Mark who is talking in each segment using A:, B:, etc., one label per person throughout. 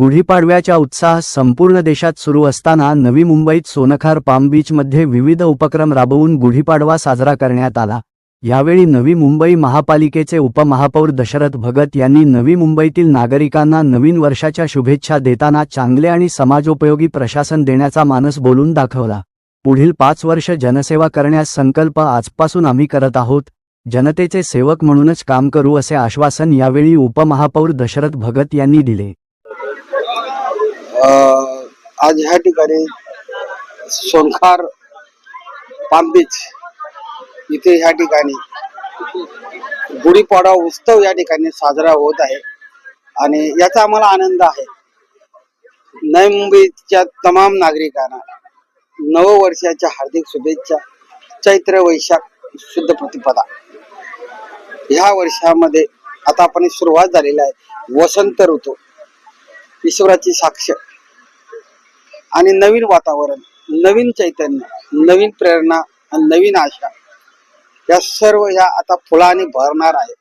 A: गुढीपाडव्याच्या उत्साह संपूर्ण देशात सुरू असताना नवी मुंबईत सोनखार पाम बीचमध्ये विविध उपक्रम राबवून गुढीपाडवा साजरा करण्यात आला। यावेळी नवी मुंबई महापालिकेचे उपमहापौर दशरथ भगत यांनी नवी मुंबईतील नागरिकांना नवीन वर्षाच्या शुभेच्छा देताना चांगले आणि समाजोपयोगी प्रशासन देण्याचा मानस बोलून दाखवला। पुढील 5 वर्ष जनसेवा करण्यास संकल्प आजपासून आम्ही करत आहोत, जनतेचे सेवक म्हणूनच काम करू असे आश्वासन यावेळी उपमहापौर दशरथ भगत यांनी दिले।
B: आज ह्या ठिकाणी सोनखार पाम बीच इथे ह्या ठिकाणी गुढीपाडवा उत्सव या ठिकाणी साजरा होत आहे आणि याचा आम्हाला आनंद आहे। नवी मुंबईच्या तमाम नागरिकांना नववर्षाच्या हार्दिक शुभेच्छा। चैत्र वैशाख शुद्ध प्रतिपदा ह्या वर्षामध्ये आता आपण सुरुवात झालेली आहे। वसंत ऋतू, ईश्वराची साक्ष आणि नवीन वातावरण, नवीन चैतन्य, नवीन प्रेरणा आणि नवीन आशा या सर्व ह्या आता फुलांनी भरणार आहे।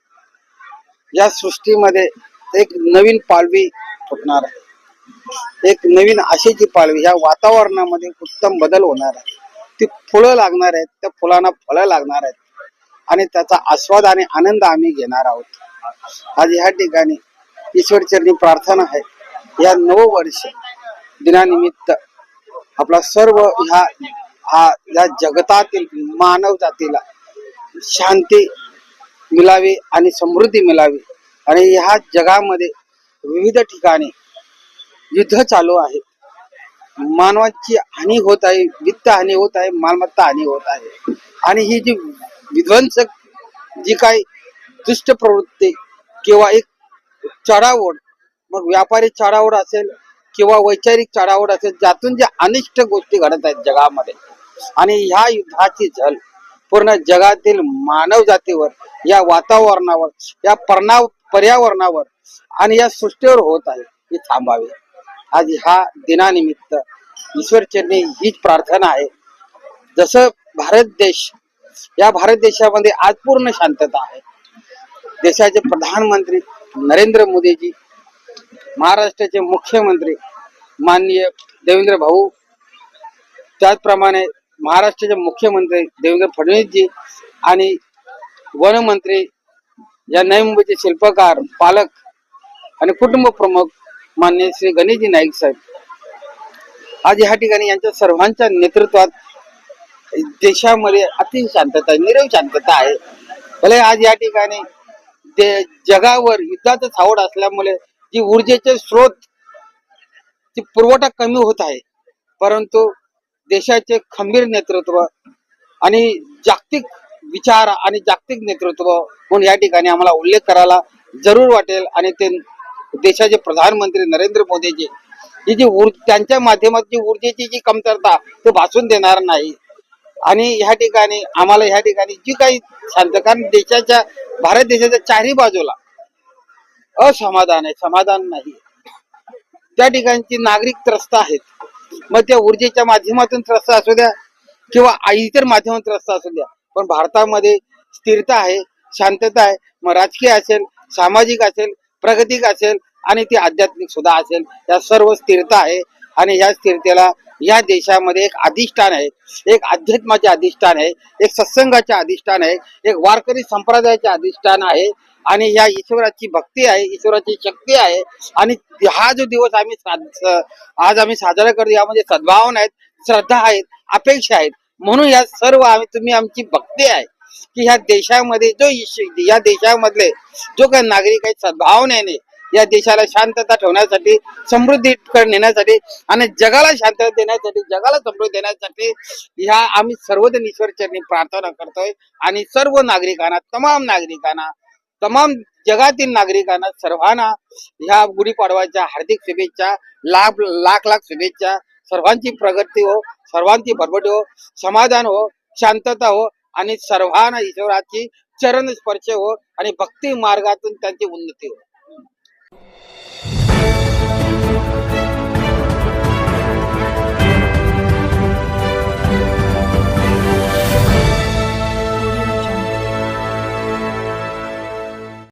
B: या सृष्टीमध्ये एक नवीन पालवी फुटणार आहे, एक नवीन आशेची पालवी। या वातावरणामध्ये उत्तम बदल होणार आहे। ती फुलं लागणार आहेत, त्या फुलांना फळं लागणार आहेत आणि त्याचा आस्वाद आणि आनंद आम्ही घेणार आहोत। आज ह्या ठिकाणी ईश्वरचरणी प्रार्थना आहे, या नववर्ष दिनानिमित्त आपला सर्व ह्या जगतातील मानव जातीला शांती मिळावी आणि समृद्धी मिळावी। आणि ह्या जगामध्ये विविध ठिकाणी युद्ध चालू आहे, मानवाची हानी होत आहे, वित्त हानी होत आहे, मालमत्ता हानी होत आहे आणि ही जी विध्वंसक जी काही दुष्ट प्रवृत्ती किंवा एक चढाओढ, मग व्यापारी चढाओढ असेल किंवा वैचारिक चढाओढ असेल, ज्यातून ज्या अनिष्ट गोष्टी घडत आहेत जगामध्ये आणि ह्या युद्धाची झळ पूर्ण जगातील मानव जातीवर, या वातावरणावर, या पर्यावरणावर आणि या सृष्टीवर होत आहे, ही थांबावी। आज ह्या दिनानिमित्त ईश्वरचरणी हीच प्रार्थना आहे। जसं भारत देश, या भारत देशामध्ये आज पूर्ण शांतता आहे। देशाचे प्रधानमंत्री नरेंद्र मोदीजी, महाराष्ट्राचे मुख्यमंत्री माननीय देवेंद्र भाऊ, त्याचप्रमाणे महाराष्ट्राचे मुख्यमंत्री देवेंद्र फडणवीसजी आणि वनमंत्री, या नवी मुंबईचे शिल्पकार, पालक आणि कुटुंब प्रमुख माननीय श्री गणेशजी नाईक साहेब, आज ह्या ठिकाणी यांच्या सर्वांच्या नेतृत्वात देशामध्ये अति शांतता, नीरव शांतता आहे। भले आज या ठिकाणी जगावर युद्धाचं सावट असल्यामुळे जी ऊर्जेचे स्रोत, ची पुरवठा कमी होत आहे, परंतु देशाचे खंबीर नेतृत्व आणि जागतिक विचार आणि जागतिक नेतृत्व म्हणून या ठिकाणी आम्हाला उल्लेख करायला जरूर वाटेल। आणि ते देशाचे प्रधानमंत्री नरेंद्र मोदीजी, ही जी त्यांच्या माध्यमातून ऊर्जेची जी कमतरता ते भासून देणार नाही। आणि ह्या ठिकाणी आम्हाला ह्या ठिकाणी जी काही शांत, कारण देशाच्या, भारत देशाच्या चारही बाजूला असमाधान आहे, समाधान नाही। त्या ठिकाणची नागरिक त्रस्त आहेत, मग त्या ऊर्जेच्या माध्यमातून त्रस्त असू द्या किंवा इतर माध्यमातून त्रस्त असू द्या, पण भारतामध्ये स्थिरता आहे, शांतता आहे। मग राजकीय असेल, सामाजिक असेल, प्राकृतिक असेल आणि ती आध्यात्मिक सुद्धा असेल, या सर्व स्थिरता आहे। आणि या स्थिरतेला या देशामध्ये एक अधिष्ठान आहे, एक अध्यात्माचे अधिष्ठान आहे, एक सत्संगाचे अधिष्ठान आहे, एक वारकरी संप्रदायाचे अधिष्ठान आहे आणि या ईश्वराची भक्ती आहे, ईश्वराची शक्ती आहे। आणि हा जो दिवस आज आम्ही साजरा करतो, यामध्ये सद्भावना आहेत, श्रद्धा आहेत, अपेक्षा आहेत। म्हणून या सर्व तुम्ही आमची भक्ती आहे की ह्या देशामध्ये या देशामधले जो काही नागरिक आहेत, सद्भावनेने या देशाला शांतता ठेवण्यासाठी, समृद्धी नेण्यासाठी आणि जगाला शांतता देण्यासाठी, जगाला समृद्धी देण्यासाठी ह्या आम्ही सर्वजण ईश्वरचरणी प्रार्थना करतोय। आणि सर्व नागरिकांना, तमाम नागरिकांना, तमाम जगातील नागरिकांना, सर्वांना ह्या गुढीपाडव्याच्या हार्दिक शुभेच्छा, लाख शुभेच्छा। सर्वांची प्रगती हो, सर्वांची भरभराट हो, समाधान हो, शांतता हो आणि सर्वांना ईश्वराची चरण स्पर्श हो आणि भक्ती मार्गातून त्यांची उन्नती हो।